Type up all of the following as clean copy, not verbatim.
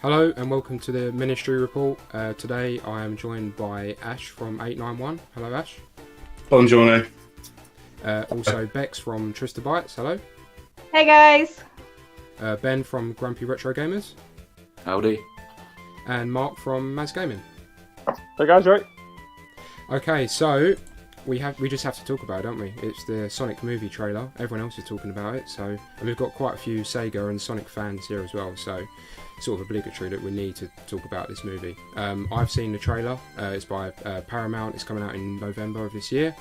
Hello and welcome to the Ministry Report. Today I am joined by Ash from 891. Hello Ash. Buongiorno. Also Bex from Trista Bytes. Hello. Hey guys. Ben from Grumpy Retro Gamers. Howdy. And Mark from Maz Gaming. Hey guys, right? Okay, so we just have to talk about it, don't we? It's the Sonic movie trailer. Everyone else is talking about it, and we've got quite a few Sega and Sonic fans here as well, so it's sort of obligatory that we need to talk about this movie. I've seen the trailer. It's by Paramount. It's coming out in November of this year.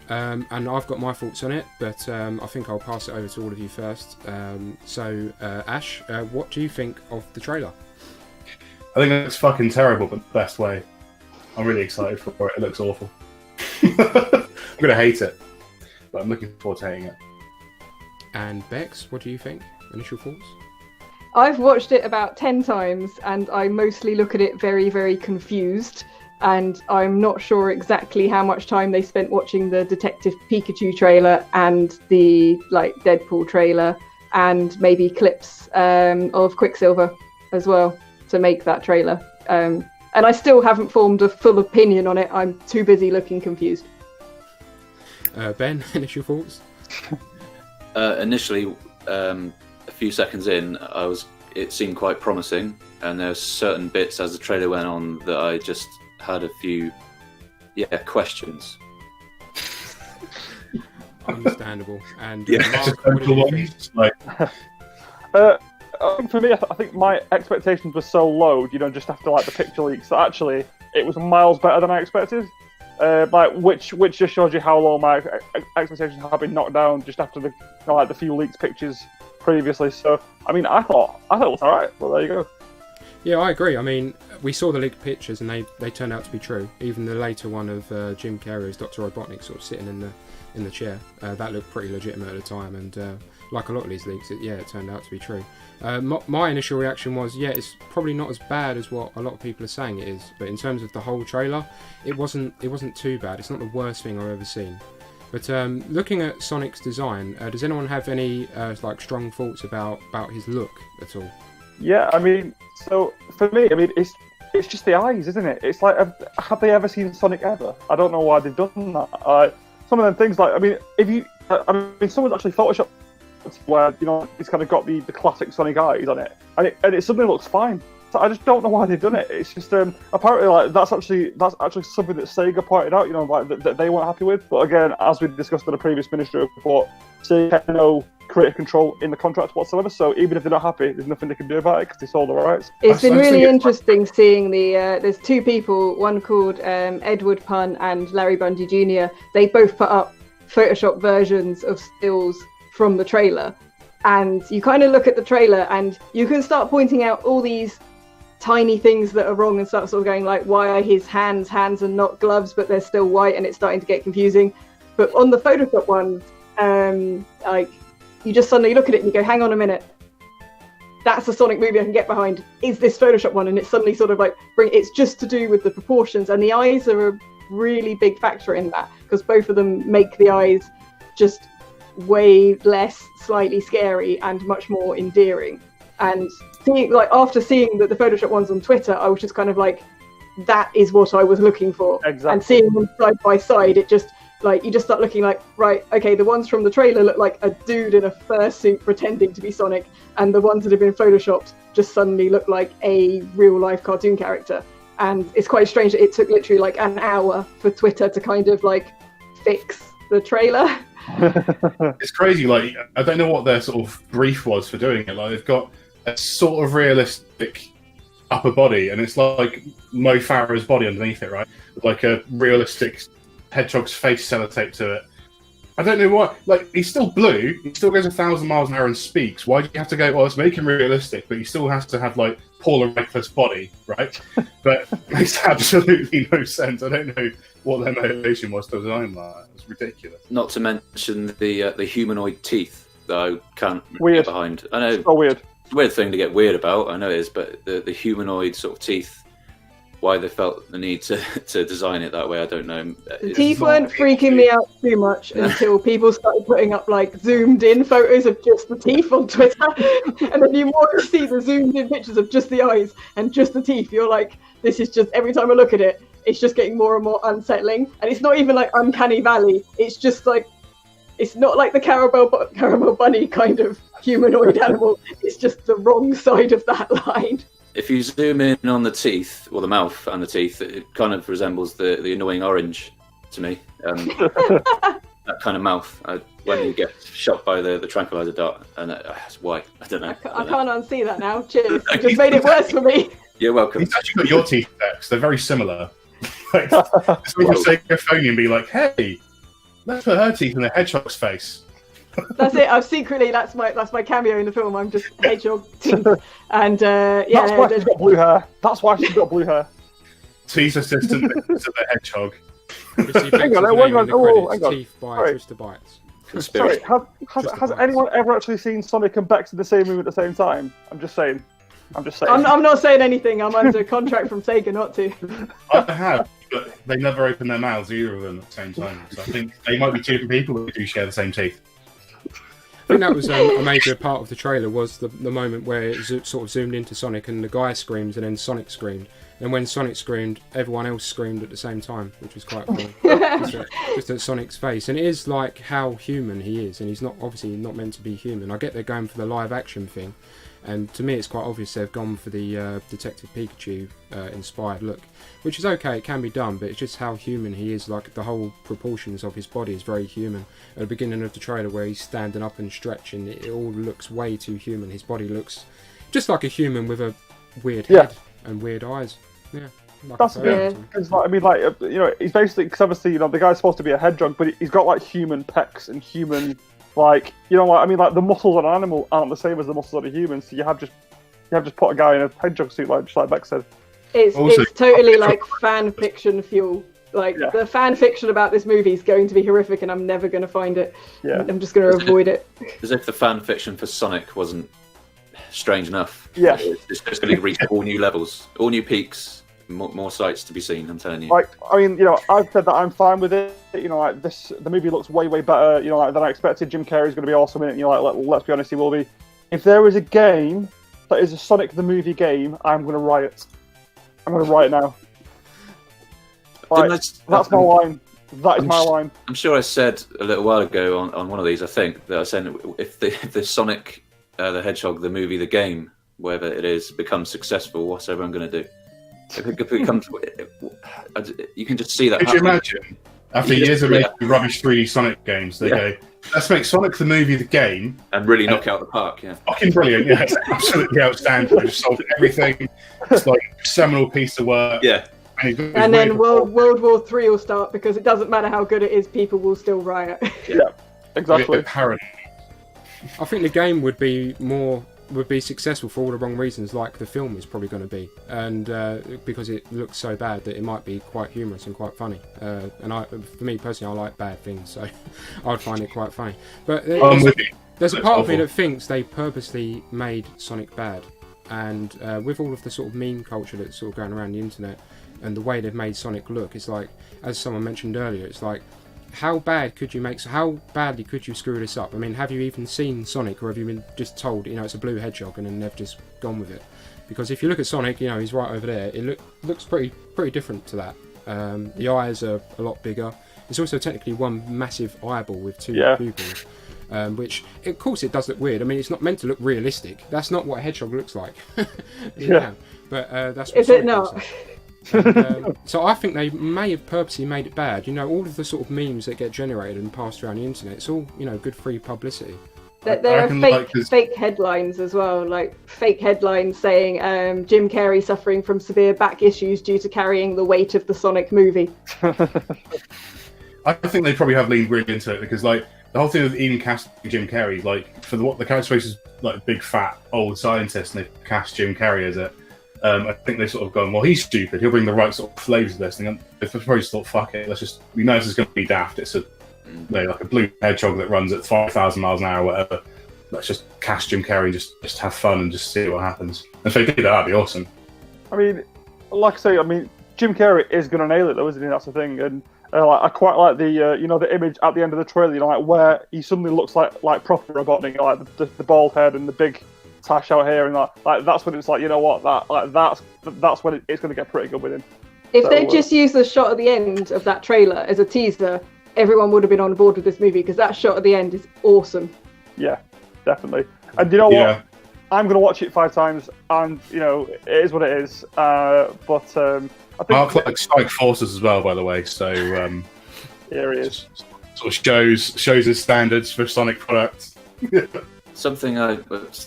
And I've got my thoughts on it, but I think I'll pass it over to all of you first. Ash, what do you think of the trailer? I think it's fucking terrible, but the best way. I'm really excited for it. It looks awful. I'm going to hate it, but I'm looking forward to hating it. And Bex, what do you think? Initial thoughts? I've watched it about 10 times and I mostly look at it very, very confused. And I'm not sure exactly how much time they spent watching the Detective Pikachu trailer and the Deadpool trailer and maybe clips of Quicksilver as well to make that trailer. And I still haven't formed a full opinion on it. I'm too busy looking confused. Ben, initial thoughts? Initially, a few seconds in, it seemed quite promising, and there's certain bits as the trailer went on that I just had a few, questions. Understandable. And Just Mark, what do you think? I think for me, I think my expectations were so low, just after the picture leaks, that actually it was miles better than I expected. Which just shows you how low my expectations have been knocked down just after the few leaked pictures previously. So I mean, I thought it was alright. Well, there you go. Yeah, I agree. I mean, we saw the leaked pictures and they turned out to be true. Even the later one of Jim Carrey as Dr. Robotnik sort of sitting in the chair, that looked pretty legitimate at the time. And like a lot of these leaks, it turned out to be true. My initial reaction was, it's probably not as bad as what a lot of people are saying it is. But in terms of the whole trailer, it wasn't too bad. It's not the worst thing I've ever seen. But looking at Sonic's design, does anyone have any strong thoughts about his look at all? Yeah, I mean, so for me, it's just the eyes, isn't it? It's like, have they ever seen Sonic ever? I don't know why they've done that. Some of them things, someone's actually photoshopped where it's kind of got the classic Sonic eyes on it, and it suddenly looks fine. So I just don't know why they've done it. It's just apparently that's actually something that Sega pointed out, that they weren't happy with. But again, as we discussed in a previous Ministry report, Sega had no creative control in the contract whatsoever. So even if they're not happy, there's nothing they can do about it because they sold the rights. It's been really interesting seeing there's two people, one called Edward Pun and Larry Bundy Jr. They both put up Photoshop versions of stills from the trailer, and you kind of look at the trailer and you can start pointing out all these tiny things that are wrong and start sort of going why are his hands and not gloves, but they're still white, and it's starting to get confusing. But on the Photoshop ones, you just suddenly look at it and you go, hang on a minute, that's a Sonic movie I can get behind. Is this Photoshop one? And it's suddenly sort of it's just to do with the proportions, and the eyes are a really big factor in that, because both of them make the eyes just way less slightly scary and much more endearing. And after seeing the Photoshop ones on Twitter, I was just kind of that is what I was looking for. Exactly. And seeing them side by side, it just you just start looking right, okay, the ones from the trailer look like a dude in a fursuit pretending to be Sonic, and the ones that have been photoshopped just suddenly look like a real life cartoon character. And it's quite strange that it took literally an hour for Twitter to kind of fix the trailer. It's crazy. I don't know what their sort of brief was for doing it. They've got a sort of realistic upper body, and it's like Mo Farah's body underneath it, right? Like a realistic hedgehog's face sellotape to it. I don't know why. He's still blue. He still goes 1,000 miles an hour and speaks. Why do you have to go? Well, let's make him realistic, but he still has to have Paula Radcliffe's body, right? But it makes absolutely no sense. I don't know what their motivation was to design that. It's ridiculous. Not to mention the humanoid teeth that I can't Weird. get behind. I know. So weird. Weird thing to get weird about, I know it is, but the humanoid sort of teeth why they felt the need to design it that way, I don't know. The teeth weren't freaking me out too much until people started putting up like zoomed in photos of just the teeth on Twitter. And then you more see the zoomed in pictures of just the eyes and just the teeth. You're like, this is just, every time I look at it, it's just getting more and more unsettling. And it's not even like Uncanny Valley. It's just like, it's not like the caramel bunny kind of humanoid animal. It's just the wrong side of that line. If you zoom in on the teeth, or the mouth and the teeth, it kind of resembles the annoying orange to me. That kind of mouth when you get shot by the tranquilizer dart, and that's why. I don't know. I can't unsee that now. Cheers. You just made it worse for me. You're welcome. He's actually got your teeth there, 'cause they're very similar. Like, someone will take a phone and be like, "Hey, let's put her teeth in the hedgehog's face." That's it. I've secretly that's my cameo in the film. I'm just hedgehog teeth, and That's why she's got blue hair. That's why she's got blue hair. Teeth assistant to the hedgehog. Hang on, hang on. Teeth by Sorry. Trista Bytes. Sorry, has anyone ever actually seen Sonic and Bex in the same room at the same time? I'm just saying. I'm not saying anything. I'm under contract from Sega not to. I have, but they never open their mouths, either of them, at the same time. So I think they might be two different people who do share the same teeth. I think that was a major part of the trailer, was the moment where it sort of zoomed into Sonic and the guy screams and then Sonic screamed. And when Sonic screamed, everyone else screamed at the same time, which was quite funny. just at Sonic's face. And it is like how human he is, and he's not obviously not meant to be human. I get they're going for the live action thing, and to me it's quite obvious they've gone for the Detective Pikachu inspired look, which is okay, it can be done, but it's just how human he is. Like the whole proportions of his body is very human. At the beginning of the trailer where he's standing up and stretching, it all looks way too human. His body looks just like a human with a weird head and weird eyes. Yeah. That's the thing. It's like, I mean, like, you know, he's basically, because obviously, you know, the guy's supposed to be a hedgehog, but he's got like human pecs and human, like, you know, like, I mean, like the muscles on an animal aren't the same as the muscles on a human. So you have just put a guy in a hedgehog suit, like just like Beck said. It's totally like fan fiction fuel. Like the fan fiction about this movie is going to be horrific, and I'm never going to find it. Yeah. I'm just going to avoid it. As if the fan fiction for Sonic wasn't strange enough. Yeah. It's just going to reach all new levels, all new peaks, more sights to be seen, I'm telling you. Like, I mean, you know, I've said that I'm fine with it. You know, like the movie looks way better, you know, like, than I expected. Jim Carrey's going to be awesome in it. You know, like, let's be honest, he will be. If there is a game that is a Sonic the movie game, I'm going to riot. I'm going to riot now. Like, that's my line. That is my line. I'm sure I said a little while ago on one of these, I think, that I said if the Sonic the Hedgehog, the movie, the game, whatever it is, becomes successful, what's everyone going to do? If it becomes, you can just see that. Could you imagine? After years of making rubbish 3D Sonic games, they go, let's make Sonic the movie the game. And really knock out the park, Fucking brilliant, yeah. It's absolutely outstanding. They just solved everything. It's like a seminal piece of work. Yeah. And then World War III will start, because it doesn't matter how good it is, people will still riot. Yeah, exactly. I think the game would be successful for all the wrong reasons, like the film is probably going to be, and because it looks so bad that it might be quite humorous and quite funny. And for me personally, I like bad things, so I'd find it quite funny. But there's a part of me that thinks they purposely made Sonic bad, and with all of the sort of meme culture that's sort of going around the internet, and the way they've made Sonic look, it's like, as someone mentioned earlier, it's like, how badly could you screw this up? I mean, have you even seen Sonic, or have you been just told, you know, it's a blue hedgehog, and then they've just gone with it? Because if you look at Sonic, you know, he's right over there. It looks pretty different to that. The eyes are a lot bigger. It's also technically one massive eyeball with two pupils, which, of course, it does look weird. I mean, it's not meant to look realistic. That's not what a hedgehog looks like. But that's what is Sonic it not? Looks like. And, so I think they may have purposely made it bad. You know, all of the sort of memes that get generated and passed around the internet, it's all, you know, good free publicity. There are fake headlines as well, like fake headlines saying Jim Carrey suffering from severe back issues due to carrying the weight of the Sonic movie. I think they probably have leaned really into it, because like the whole thing of even casting Jim Carrey, like for what the character is like a big fat old scientist, and they cast Jim Carrey as it. I think they sort of gone, well, he's stupid, he'll bring the right sort of flavours to this. And they've probably just thought, fuck it, we know this is going to be daft. It's like a blue hedgehog that runs at 5,000 miles an hour or whatever. Let's just cast Jim Carrey, just have fun and just see what happens. And if they did that, that'd be awesome. I mean, like I say, I mean, Jim Carrey is going to nail it, though, isn't he? That's the thing. And I quite like the the image at the end of the trailer, like where he suddenly looks like proper Robotnik, like the bald head and the big tash out here, and like that's when it's like, you know what, that's when it's going to get pretty good with him. If they just used the shot at the end of that trailer as a teaser, everyone would have been on board with this movie, because that shot at the end is awesome. Yeah, definitely. And you know what? I'm going to watch it 5 times, and it is what it is. But I think Mark likes Sonic Forces as well, by the way. So here he is. Sort of shows his standards for Sonic products. Something I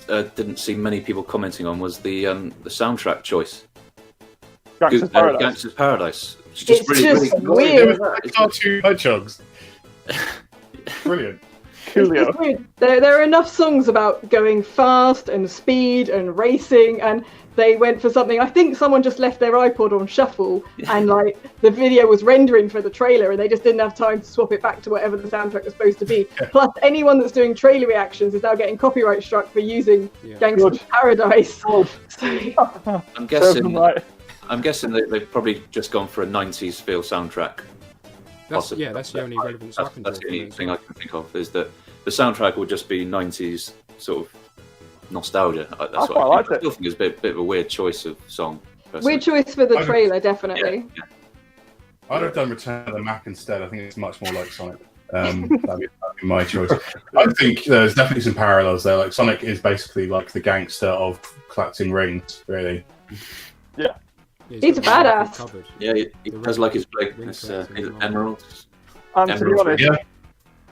didn't see many people commenting on was the soundtrack choice. Gangster's Paradise. Gangster's Paradise. It's It's just weird. Two hedgehogs. Brilliant. Coolio. It's weird. There are enough songs about going fast and speed and racing, and they went for something. I think someone just left their iPod on shuffle, and like the video was rendering for the trailer, and they just didn't have time to swap it back to whatever the soundtrack was supposed to be. Plus, anyone that's doing trailer reactions is now getting copyright struck for using Gangster's Paradise. So, I'm guessing they've probably just gone for a 90s feel soundtrack. That's the only relevance I can That's the only thing I can think of, is that the soundtrack will just be 90s sort of nostalgia. That's I liked it. I still think it's a bit of a weird choice of song. Personally. weird choice for the trailer, definitely. Yeah. I'd have done Return of the Mac instead. I think it's much more like Sonic. That'd be my choice. I think there's definitely some parallels there. Like Sonic is basically like the gangster of collecting rings, really. Yeah. He's a badass. Yeah, he does like his blade, his emeralds. And to be honest,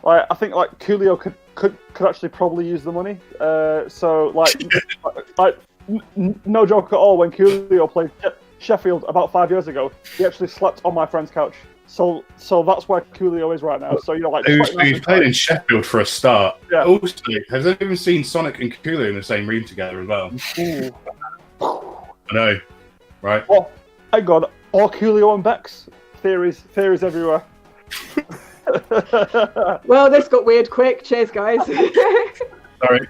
I think like Coolio could actually probably use the money. So no joke at all. When Coolio played Sheffield about 5 years ago, he actually slept on my friend's couch. So that's where Coolio is right now. So he's played in Sheffield for a start. Yeah. Also, has anyone seen Sonic and Coolio in the same room together as well? I know, right? Well, thank God. Or Coolio and Bex. Theories everywhere. Well, this got weird quick. Cheers, guys. Sorry.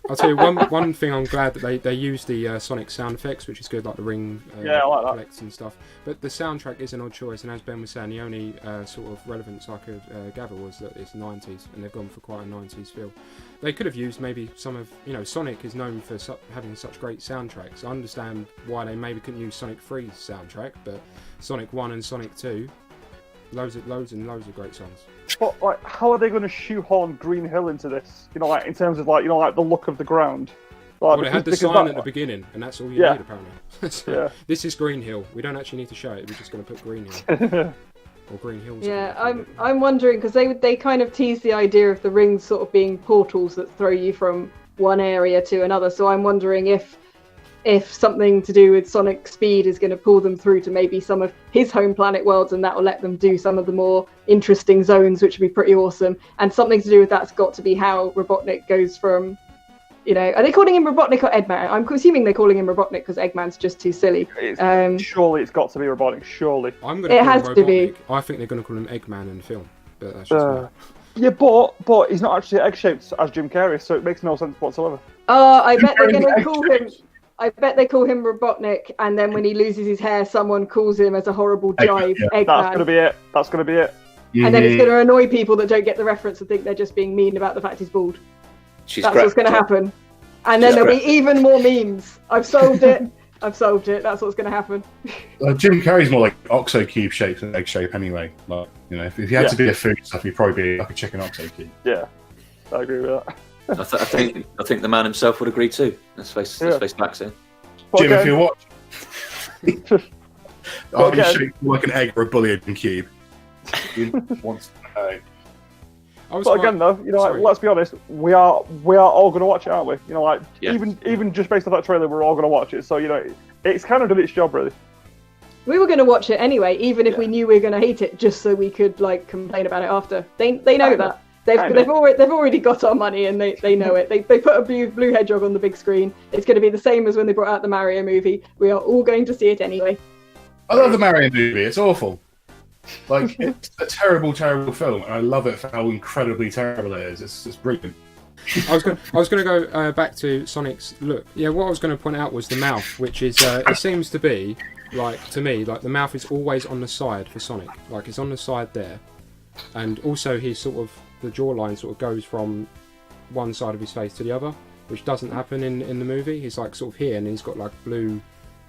I'll tell you one thing. I'm glad that they used the Sonic sound effects, which is good, like the ring I like that. effects and stuff. But the soundtrack is an odd choice, and as Ben was saying, the only sort of relevance I could gather was that it's 90s, and they've gone for quite a 90s feel. They could have used maybe some of, Sonic is known for having such great soundtracks. I understand why they maybe couldn't use Sonic 3's soundtrack, but Sonic 1 and Sonic 2, loads of great songs. But how are they going to shoehorn Green Hill into this? In terms of the look of the ground. Well, it had the sign at the beginning, and that's all you need, apparently. So, this is Green Hill. We don't actually need to show it. We're just going to put Green Hill. Or Green Hills. Yeah, I'm wondering, because they kind of tease the idea of the rings sort of being portals that throw you from one area to another. So I'm wondering if something to do with Sonic speed is going to pull them through to maybe some of his home planet worlds, and that will let them do some of the more interesting zones, which would be pretty awesome. And something to do with that's got to be how Robotnik goes from, are they calling him Robotnik or Eggman? I'm assuming they're calling him Robotnik because Eggman's just too silly. Surely it's got to be Robotnik, surely. I'm going to call him Robotnik. I think they're going to call him Eggman in the film, but that's just yeah, but he's not actually egg-shaped as Jim Carrey, so it makes no sense whatsoever. I bet they're going to call him... I bet they call him Robotnik, and then when he loses his hair, someone calls him as a horrible jive Eggman. That's going to be it. Mm-hmm. And then it's going to annoy people that don't get the reference and think they're just being mean about the fact he's bald. That's what's going to happen. And then there'll be even more memes. I've solved it. That's what's going to happen. Jim Carrey's more like Oxo Cube shape than egg shape anyway. Like, if he had to be a food stuff, he'd probably be like a chicken Oxo Cube. Yeah, I agree with that. I think the man himself would agree too. Let's face facts here. Jim, if you're watching, are you shaped like an egg or a bullion cube? Wants to know. But again, though, let's be honest, we are all going to watch it, aren't we? Even just based on that trailer, we're all going to watch it. So it's kind of done its job, really. We were going to watch it anyway, even if we knew we were going to hate it, just so we could complain about it after. They know that. They've already got our money, and they know it. They put a blue hedgehog on the big screen. It's going to be the same as when they brought out the Mario movie. We are all going to see it anyway. I love the Mario movie. It's awful. It's a terrible, terrible film, and I love it for how incredibly terrible it is. It's brilliant. I was going to go back to Sonic's look. Yeah, what I was going to point out was the mouth, which is it seems to be like to me, like the mouth is always on the side for Sonic. Like it's on the side there, and also he's sort of the jawline sort of goes from one side of his face to the other, which doesn't happen in the movie. He's like sort of here, and he's got like blue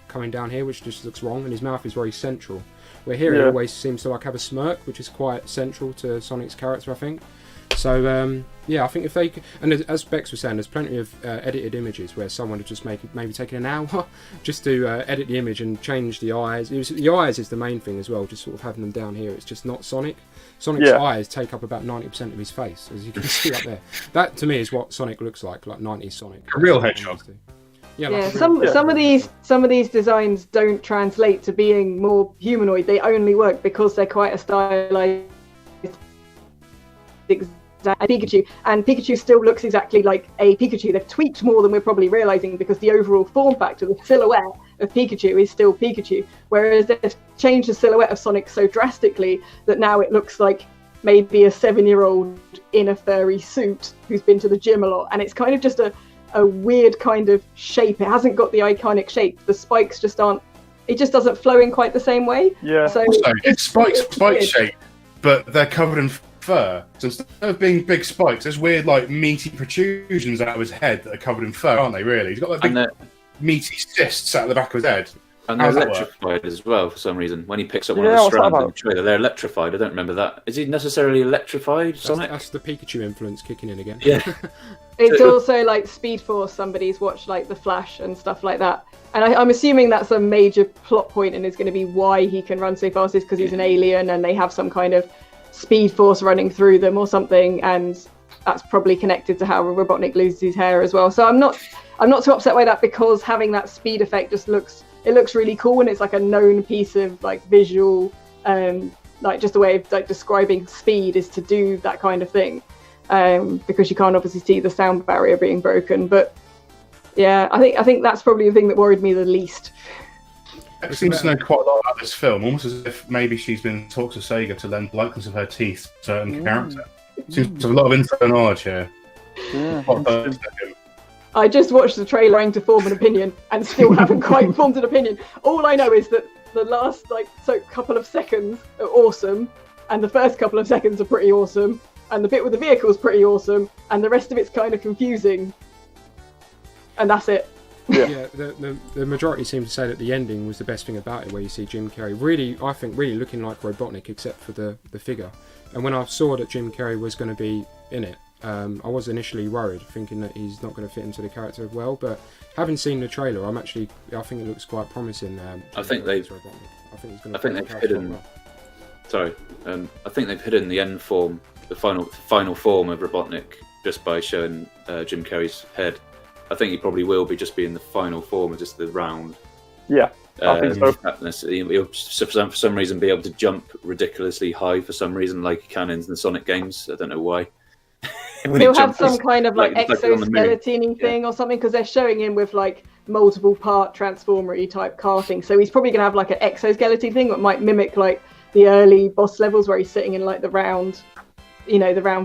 coming down here, which just looks wrong, and his mouth is very central. Where here he always seems to like have a smirk, which is quite central to Sonic's character, I think. So yeah, I think if they and as Bex was saying, there's plenty of edited images where someone had just maybe taken an hour just to edit the image and change the eyes. The eyes is the main thing as well, just sort of having them down here. It's just not Sonic. Sonic's eyes take up about 90% of his face, as you can see up there. That to me is what Sonic looks like 90s Sonic. A real hedgehog. Yeah, yeah, some of these designs don't translate to being more humanoid. They only work because they're quite a stylized Pikachu, and Pikachu still looks exactly like a Pikachu. They've tweaked more than we're probably realizing because the overall form factor, the silhouette of Pikachu is still Pikachu, whereas they've changed the silhouette of Sonic so drastically that now it looks like maybe a 7-year-old in a furry suit who's been to the gym a lot, and it's kind of just a weird kind of shape. It hasn't got the iconic shape. The spikes just aren't. It just doesn't flow in quite the same way. Yeah. So also, it's spike shape, but they're covered in fur. So instead of being big spikes, there's weird like meaty protrusions out of his head that are covered in fur, aren't they? Really, he's got like big meaty cysts out of the back of his head. And they're electrified as well for some reason. When he picks up one of the strands in the trailer, they're electrified. I don't remember that. Is he necessarily electrified, Sonic? That's the Pikachu influence kicking in again. Yeah. It's also like Speed Force. Somebody's watched like The Flash and stuff like that. And I'm assuming that's a major plot point and is going to be why he can run so fast is because he's an alien and they have some kind of Speed Force running through them or something. And that's probably connected to how Robotnik loses his hair as well. So I'm not too upset by that because having that speed effect just looks really cool and it's like a known piece of like visual like just a way of like describing speed is to do that kind of thing because you can't obviously see the sound barrier being broken. But yeah, I think that's probably the thing that worried me the least. It seems to know quite a lot about this film, almost as if maybe she's been in talks with Sega to lend the likeness of her teeth to a certain character. Seems to have a lot of inside knowledge here. Yeah. I just watched the trailer trying to form an opinion and still haven't quite formed an opinion. All I know is that the last couple of seconds are awesome, and the first couple of seconds are pretty awesome, and the bit with the vehicle is pretty awesome, and the rest of it's kind of confusing. And that's it. Yeah, the majority seem to say that the ending was the best thing about it, where you see Jim Carrey really looking like Robotnik, except for the figure. And when I saw that Jim Carrey was going to be in it, I was initially worried, thinking that he's not going to fit into the character well. But having seen the trailer, I think it looks quite promising. I think they've hidden. Well. Sorry, I think they've hidden the end form, the final form of Robotnik, just by showing Jim Carrey's head. I think he probably will be just being the final form of just the round. Yeah, I think so. He'll for some reason be able to jump ridiculously high for some reason, like he can in the Sonic games. I don't know why. He'll have some kind of like exoskeleton-y thing or something, because they're showing him with like multiple part transformer-y type car thing. So he's probably going to have like an exoskeleton thing that might mimic like the early boss levels where he's sitting in like the round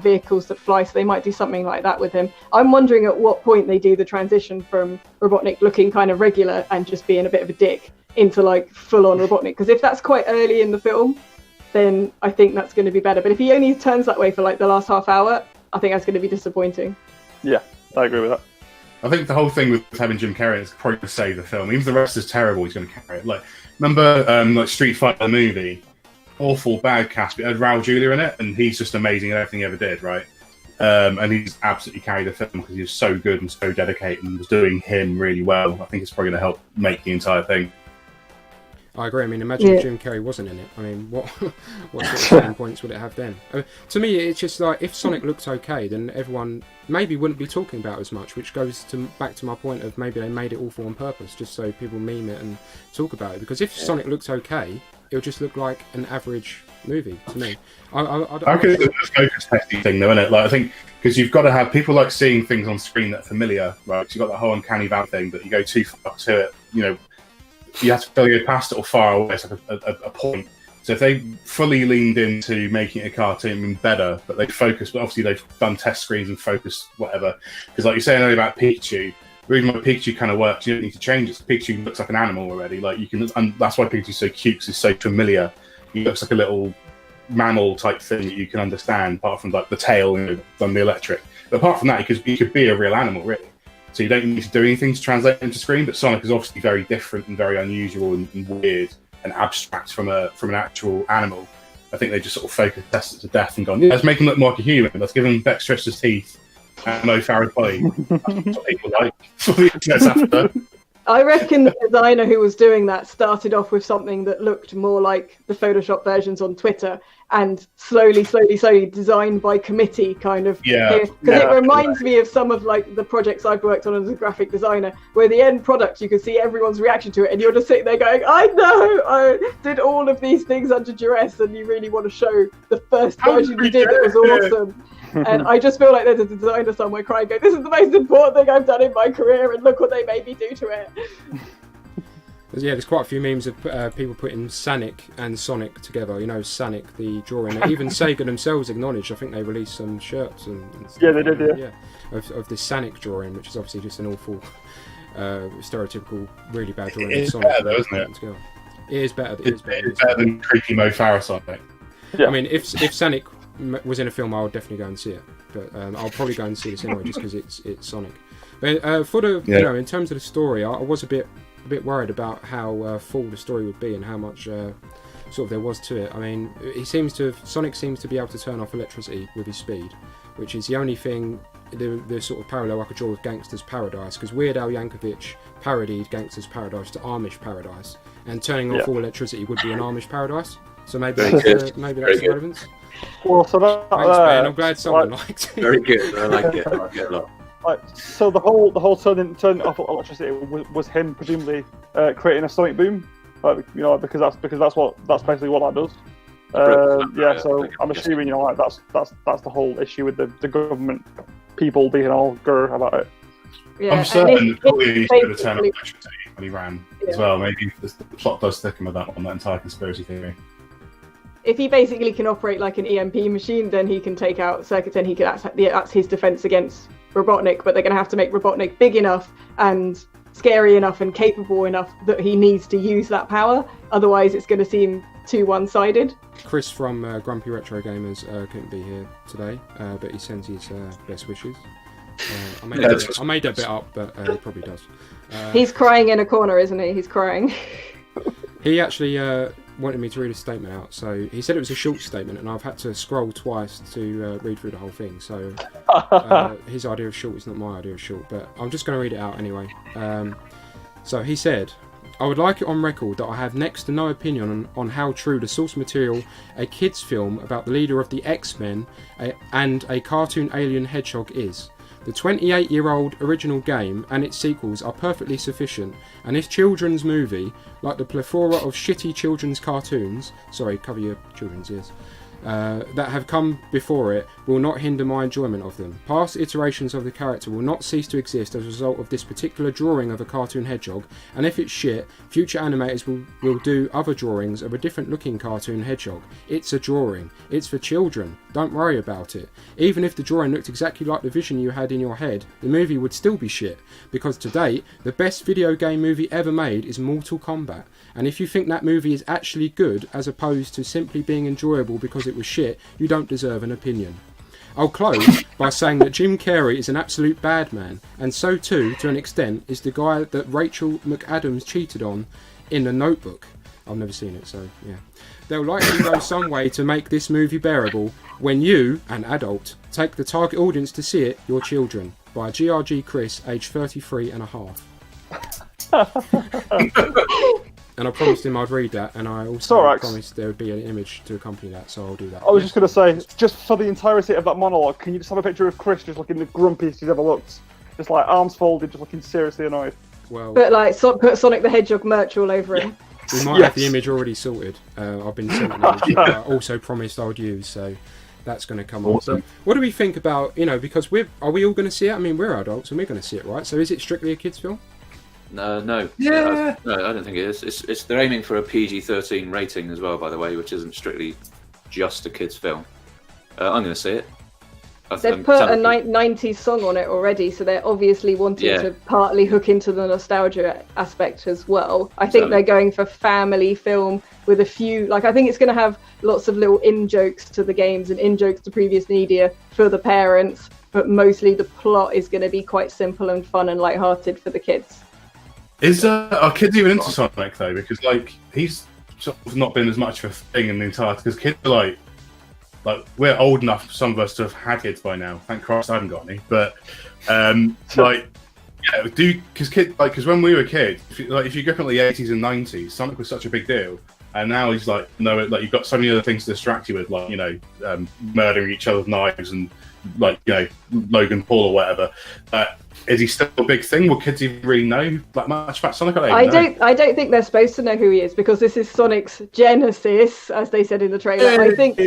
vehicles that fly. So they might do something like that with him. I'm wondering at what point they do the transition from Robotnik looking kind of regular and just being a bit of a dick into like full-on Robotnik. Because if that's quite early in the film, then I think that's going to be better. But if he only turns that way for like the last half hour, I think that's going to be disappointing. Yeah, I agree with that. I think the whole thing with having Jim Carrey is probably to save the film. Even if the rest is terrible, he's going to carry it. Like, remember like Street Fighter the movie? Awful bad cast, but it had Raul Julia in it, and he's just amazing at everything he ever did, right? And he's absolutely carried the film because he was so good and so dedicated and was doing him really well. I think it's probably going to help make the entire thing. I agree. I mean, imagine if Jim Carrey wasn't in it. I mean, what sort of selling points would it have then? To me, it's just like if Sonic looked okay, then everyone maybe wouldn't be talking about it as much, which goes back to my point of maybe they made it awful on purpose, just so people meme it and talk about it. Because if Sonic looked okay, it'll just look like an average movie to me. I reckon it's a focus testing thing, though, isn't it? Like, I think because you've got to have people like seeing things on screen that are familiar, right? So you've got the whole uncanny valley thing, that you go too far to it, you have to go past it or far away. It's like a point. So if they fully leaned into making it a cartoon better, but they focused, but obviously they've done test screens and focused whatever. Because like you're saying earlier about Pikachu, The reason why Pikachu kind of works, you don't need to change it. Pikachu looks like an animal already. Like you can, and that's why Pikachu's so cute. 'Cause he's so familiar. He looks like a little mammal type thing that you can understand. Apart from like the tail and the electric, but apart from that, he could be a real animal, really. So you don't need to do anything to translate into screen. But Sonic is obviously very different and very unusual and weird and abstract from an actual animal. I think they just sort of focus test it to death and gone, yeah, let's make him look more like a human. Let's give him Bex Trista's teeth and Mo Farah's body. That's what people like. That's what the internet's after. I reckon the designer who was doing that started off with something that looked more like the Photoshop versions on Twitter, and slowly designed by committee kind of. Yeah. Because it reminds me of some of like the projects I've worked on as a graphic designer, where the end product, you can see everyone's reaction to it, and you're just sitting there going, I know, I did all of these things under duress, and you really want to show the first version you did. It was awesome. And I just feel like there's a designer somewhere crying, going, this is the most important thing I've done in my career, and look what they made me do to it. Yeah, there's quite a few memes of people putting Sonic and Sonic together. You know, Sonic, the drawing. Even Sega themselves acknowledged, I think they released some shirts and stuff. Yeah, they did, yeah. Of this Sonic drawing, which is obviously just an awful, stereotypical, really bad drawing It's of Sonic. better though, isn't it? Together. It is better. It's better than creepy Mo Farah Sonic. Yeah. I mean, if Sonic was in a film, I would definitely go and see it. But I'll probably go and see this anyway, just because it's Sonic. But for the you know, in terms of the story, I was a bit worried about how full the story would be and how much sort of there was to it. I mean, Sonic seems to be able to turn off electricity with his speed, which is the only thing, the sort of parallel I could draw with Gangster's Paradise, because Weird Al Yankovic parodied Gangster's Paradise to Amish Paradise, and turning off all electricity would be an Amish Paradise. So maybe that's the relevance. Well, so that, thanks, man. I'm glad someone liked it. Very good. I like it. I like it a lot. So the whole turning off electricity was him presumably creating a sonic boom, because that's basically what that does. Yeah, so I'm assuming that's the whole issue with the government people being all grr about it. Yeah, I'm certain that probably he should have turned off electricity when he ran as well. Maybe the plot does thicken with that entire conspiracy theory. If he basically can operate like an EMP machine, then he can take out circuits, and that's his defense against Robotnik. But they're going to have to make Robotnik big enough and scary enough and capable enough that he needs to use that power. Otherwise, it's going to seem too one-sided. Chris from Grumpy Retro Gamers couldn't be here today, but he sends his best wishes. I made that bit up, but he probably does. He's crying in a corner, isn't he? He's crying. He actually wanted me to read a statement out, so he said it was a short statement, and I've had to scroll twice to read through the whole thing. So his idea of short is not my idea of short, but I'm just going to read it out anyway. So he said, I would like it on record that I have next to no opinion on how true the source material, a kids' film about the leader of the X-Men and a cartoon alien hedgehog is. The 28-year-old original game and its sequels are perfectly sufficient, and this children's movie, like the plethora of shitty children's cartoons, sorry, cover your children's ears, that have come before it, will not hinder my enjoyment of them. Past iterations of the character will not cease to exist as a result of this particular drawing of a cartoon hedgehog, and if it's shit, future animators will do other drawings of a different looking cartoon hedgehog. It's a drawing. It's for children. Don't worry about it. Even if the drawing looked exactly like the vision you had in your head, the movie would still be shit, because to date, the best video game movie ever made is Mortal Kombat, and if you think that movie is actually good, as opposed to simply being enjoyable because it was shit, you don't deserve an opinion. I'll close by saying that Jim Carrey is an absolute bad man, and so too, to an extent, is the guy that Rachel McAdams cheated on in The Notebook. I've never seen it, so yeah. They'll likely go some way to make this movie bearable when you, an adult, take the target audience to see it, your children. By GRG Chris, age 33 and a half. And I promised him I'd read that, and I also Sorax. promised there would be an image to accompany that, so I'll do that. I was just going to say, just for the entirety of that monologue, can you just have a picture of Chris just looking the grumpiest he's ever looked? Just like arms folded, just looking seriously annoyed. Well, But like, put Sonic the Hedgehog merch all over him. we might have the image already sorted. I've been sent an image that I also promised I would use, so that's going to come Awesome. on. So what do we think about, because are we all going to see it? I mean, we're adults and we're going to see it, right? So is it strictly a kids' film? No. Yeah. No, I don't think it is. They're aiming for a PG-13 rating as well, by the way, which isn't strictly just a kids' film. I'm going to see it. They've put a 90s song on it already, so they're obviously wanting to partly hook into the nostalgia aspect as well. I think they're going for family film with a few, like, I think it's going to have lots of little in-jokes to the games and in-jokes to previous media for the parents, but mostly the plot is going to be quite simple and fun and lighthearted for the kids. Are kids even into Sonic, though? Because, like, he's sort of not been as much of a thing in the entire... Because kids are like, we're old enough, some of us, to have had kids by now. Thank Christ I haven't got any. But, because when we were kids, if you go up in the 80s and 90s, Sonic was such a big deal. And now he's like, no, like, you've got so many other things to distract you with, like, murdering each other with knives and, like, Logan Paul or whatever. Is he still a big thing? Will kids even really know that much about Sonic? I don't think they're supposed to know who he is, because this is Sonic's genesis, as they said in the trailer. I think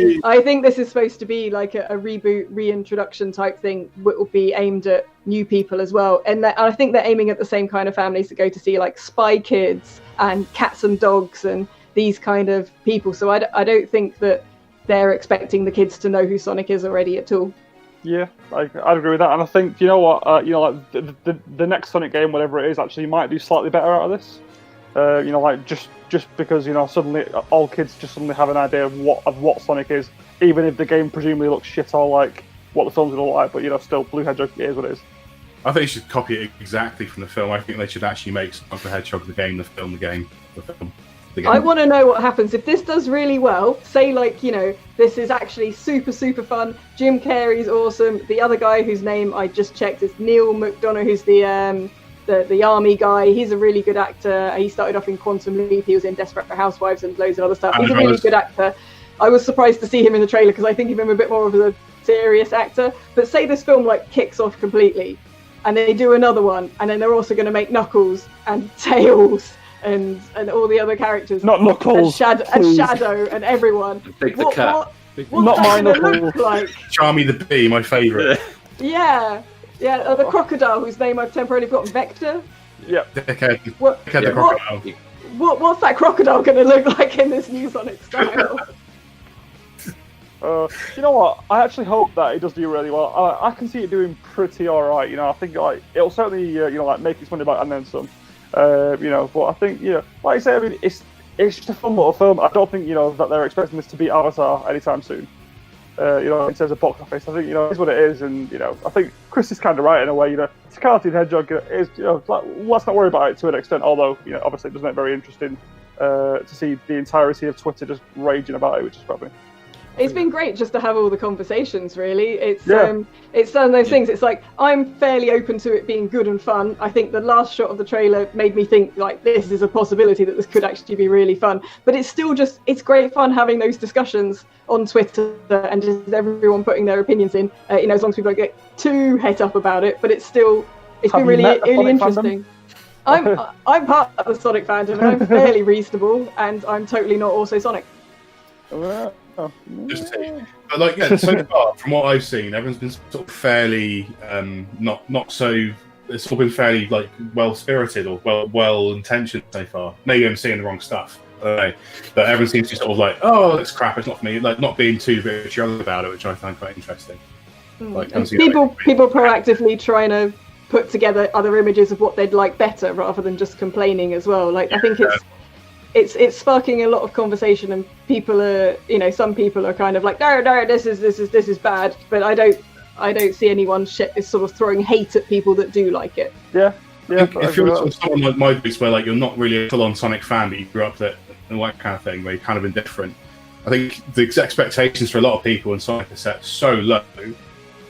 this is supposed to be like a reboot, reintroduction type thing, which will be aimed at new people as well. And I think they're aiming at the same kind of families that go to see like Spy Kids and Cats and Dogs and these kind of people. So I don't think that they're expecting the kids to know who Sonic is already at all. Yeah, I'd agree with that, and I think like the next Sonic game, whatever it is, actually might do slightly better out of this. Like just because suddenly all kids just suddenly have an idea of what Sonic is, even if the game presumably looks shit or like what the film's gonna look like, but still Blue Hedgehog is what it is. I think you should copy it exactly from the film. I think they should actually make Sonic the Hedgehog the game, the film the game, the film. I want to know what happens if this does really well. Say, like, this is actually super, super fun. Jim Carrey's awesome. The other guy whose name I just checked is Neil McDonough, who's the army guy. He's a really good actor. He started off in Quantum Leap. He was in Desperate Housewives and loads of other stuff. He's a really good actor. I was surprised to see him in the trailer because I think of him a bit more of a serious actor. But say this film like kicks off completely, and they do another one, and then they're also going to make Knuckles and Tails. And all the other characters, not Knuckles, and Shadow, and everyone. Big the cat. What's not that going to look like? Charmy the Bee, my favourite. Yeah. The crocodile whose name I've temporarily forgotten, Vector. Yeah. The crocodile. What's that crocodile going to look like in this new Sonic style? You know what? I actually hope that it does do really well. I can see it doing pretty alright. I think like it'll certainly like make its money back and then some. But I think like I say, I mean, it's just a fun little film. I don't think that they're expecting this to beat Avatar anytime soon. In terms of box office, I think it's what it is, and I think Chris is kind of right in a way. It's a cartoon hedgehog. Is like, let's not worry about it to an extent. Although obviously it does make it very interesting to see the entirety of Twitter just raging about it, which is probably. It's been great just to have all the conversations, really. It's one of those things. It's like, I'm fairly open to it being good and fun. I think the last shot of the trailer made me think, like, this is a possibility that this could actually be really fun. But it's still it's great fun having those discussions on Twitter and just everyone putting their opinions in, as long as people don't get too het up about it. But it's been really interesting. I'm part of the Sonic fandom, and I'm fairly reasonable, and I'm totally not also Sonic. But like, so far from what I've seen, everyone's been sort of fairly not so. It's all been fairly like well spirited or well intentioned so far. Maybe I'm seeing the wrong stuff. I don't know. But everyone seems to be sort of like, oh, that's crap. It's not for me. Like not being too vitriolic about it, which I find quite interesting. Like people proactively trying to put together other images of what they'd like better rather than just complaining as well. Like I think it's sparking a lot of conversation, and people are, some people are kind of like, no, this is bad, but I don't see anyone is sort of throwing hate at people that do like it. Yeah. If you're sort of someone like my boots, where like you're not really a full-on Sonic fan, but you grew up with it and that kind of thing, where you're kind of indifferent, I think the expectations for a lot of people in Sonic are set so low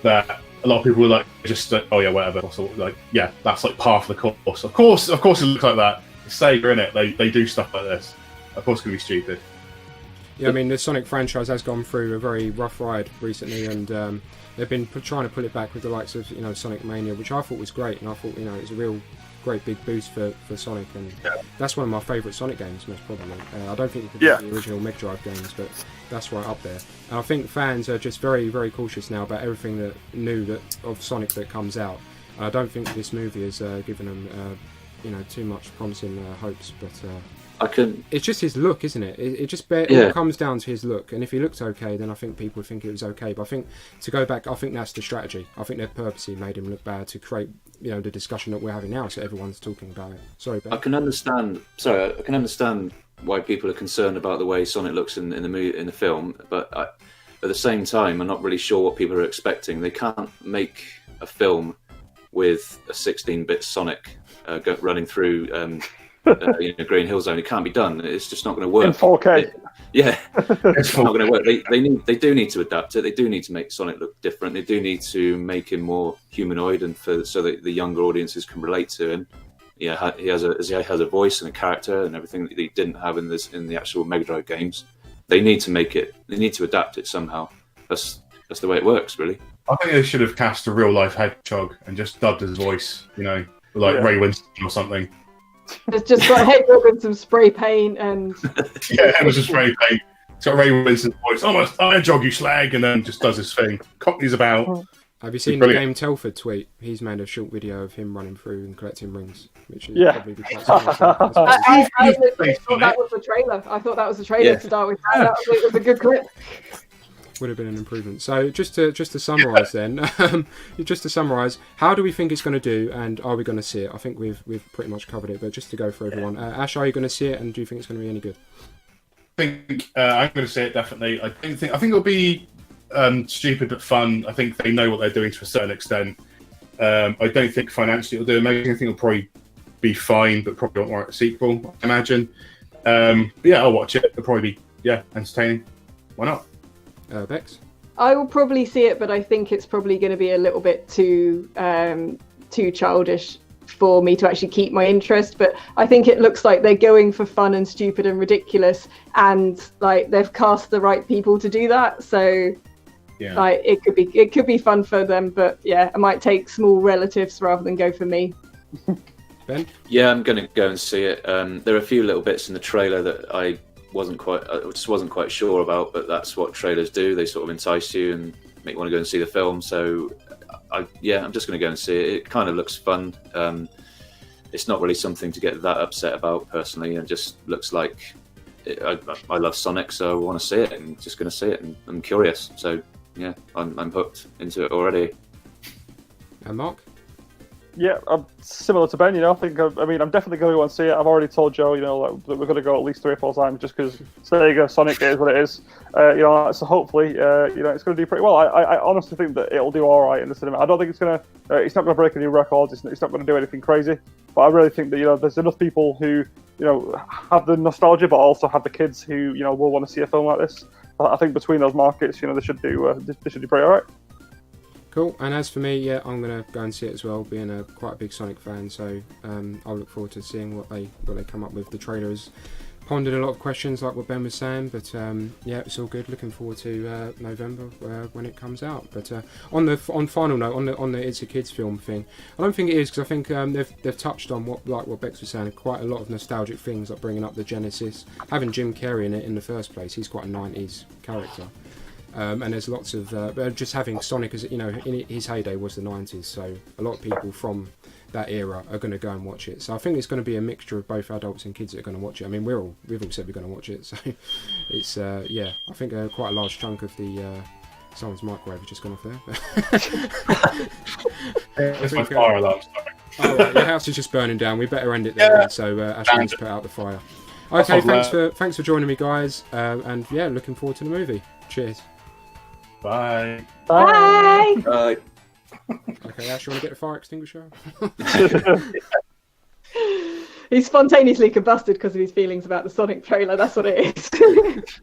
that a lot of people were like, just oh yeah, whatever. So like, yeah, that's like par for the course. Of course, it looks like that. Sega in it, they do stuff like this. Of course, it's gonna be stupid. Yeah, I mean the Sonic franchise has gone through a very rough ride recently, and they've been trying to pull it back with the likes of Sonic Mania, which I thought was great, and I thought it was a real great big boost for Sonic, and that's one of my favourite Sonic games, most probably. I don't think it could be the original Mega Drive games, but that's right up there. And I think fans are just very, very cautious now about everything of Sonic that comes out. And I don't think this movie has given them too much promising hopes, but It's just his look, isn't it? It just Yeah. it comes down to his look, and if he looked okay, then I think people would think it was okay. But I think to go back, I think that's the strategy. I think they've purposely made him look bad to create, the discussion that we're having now, so everyone's talking about it. Sorry, Ben. I can understand why people are concerned about the way Sonic looks in the film, but at the same time, I'm not really sure what people are expecting. They can't make a film with a 16-bit Sonic running through Green Hill Zone. It can't be done. It's just not going to work. In 4K. It's not going to work. They do need to adapt it. They do need to make Sonic look different. They do need to make him more humanoid, and so that the younger audiences can relate to him. Yeah, he has a voice and a character and everything that he didn't have in the actual Mega Drive games. They need to make it. They need to adapt it somehow. That's the way it works, really. I think they should have cast a real life hedgehog and just dubbed his voice, Ray Winston or something. It's just got a hedgehog and some spray paint and. Yeah, it was just spray paint. It's got Ray Winston's voice. I'm a hedgehog, you slag, and then just does his thing. Cockney's about. Have you seen the Game Telford tweet? He's made a short video of him running through and collecting rings, which is probably be quite I literally thought that was the trailer. I thought that was the trailer to start with. It was a good clip. Would have been an improvement. So just to summarise then, how do we think it's going to do, and are we going to see it? I think we've pretty much covered it, but just to go for everyone, Ash, are you going to see it, and do you think it's going to be any good? I think I'm going to see it definitely. I think it'll be stupid but fun. I think they know what they're doing to a certain extent. I don't think financially it'll do amazing. I think it'll probably be fine, but probably won't warrant a sequel, I imagine. But yeah, I'll watch it. It'll probably be entertaining. Why not? Bex? I will probably see it, but I think it's probably going to be a little bit too childish for me to actually keep my interest. But I think it looks like they're going for fun and stupid and ridiculous, and like they've cast the right people to do that. So like it could be fun for them. But yeah, I might take small relatives rather than go for me. Ben? Yeah, I'm going to go and see it. There are a few little bits in the trailer that I just wasn't quite sure about, but that's what trailers do. They sort of entice you and make you want to go and see the film. So I'm just going to go and see it. It kind of looks fun. It's not really something to get that upset about personally. It just looks like I love Sonic, so I want to see it. I'm just going to see it, and I'm curious. So yeah, I'm hooked into it already. And Mark? Yeah, I'm similar to Ben. I'm definitely going to go and see it. I've already told Joe, that we're going to go at least 3 or 4 times, just because Sega Sonic is what it is. So hopefully, it's going to do pretty well. I honestly think that it'll do all right in the cinema. I don't think it's not going to break any records. It's not going to do anything crazy. But I really think that there's enough people who have the nostalgia, but also have the kids who will want to see a film like this. I think between those markets, they should do pretty all right. Cool. And as for me, I'm going to go and see it as well, being quite a big Sonic fan. So I'll look forward to seeing what they come up with. The trailer has pondered a lot of questions, like what Ben was saying. But it's all good. Looking forward to November when it comes out. But on final note, on the It's a Kids film thing, I don't think it is, because I think they've touched on what Bex was saying, quite a lot of nostalgic things, like bringing up the Genesis, having Jim Carrey in it in the first place. He's quite a 90s character. And there's lots of just having Sonic as in his heyday was the 90s, so a lot of people from that era are going to go and watch it. So I think it's going to be a mixture of both adults and kids that are going to watch it. I mean, we've all said we're going to watch it, so it's I think quite a large chunk of the someone's microwave has just gone off there. It's my fire alarm. Oh, right, your house is just burning down. We better end it there. Then, so Ashley needs to put out the fire. Okay, thanks for joining me, guys, and looking forward to the movie. Cheers. Bye. Bye. Bye. Okay, Ash, you want to get the fire extinguisher? He's spontaneously combusted because of his feelings about the Sonic trailer. That's what it is.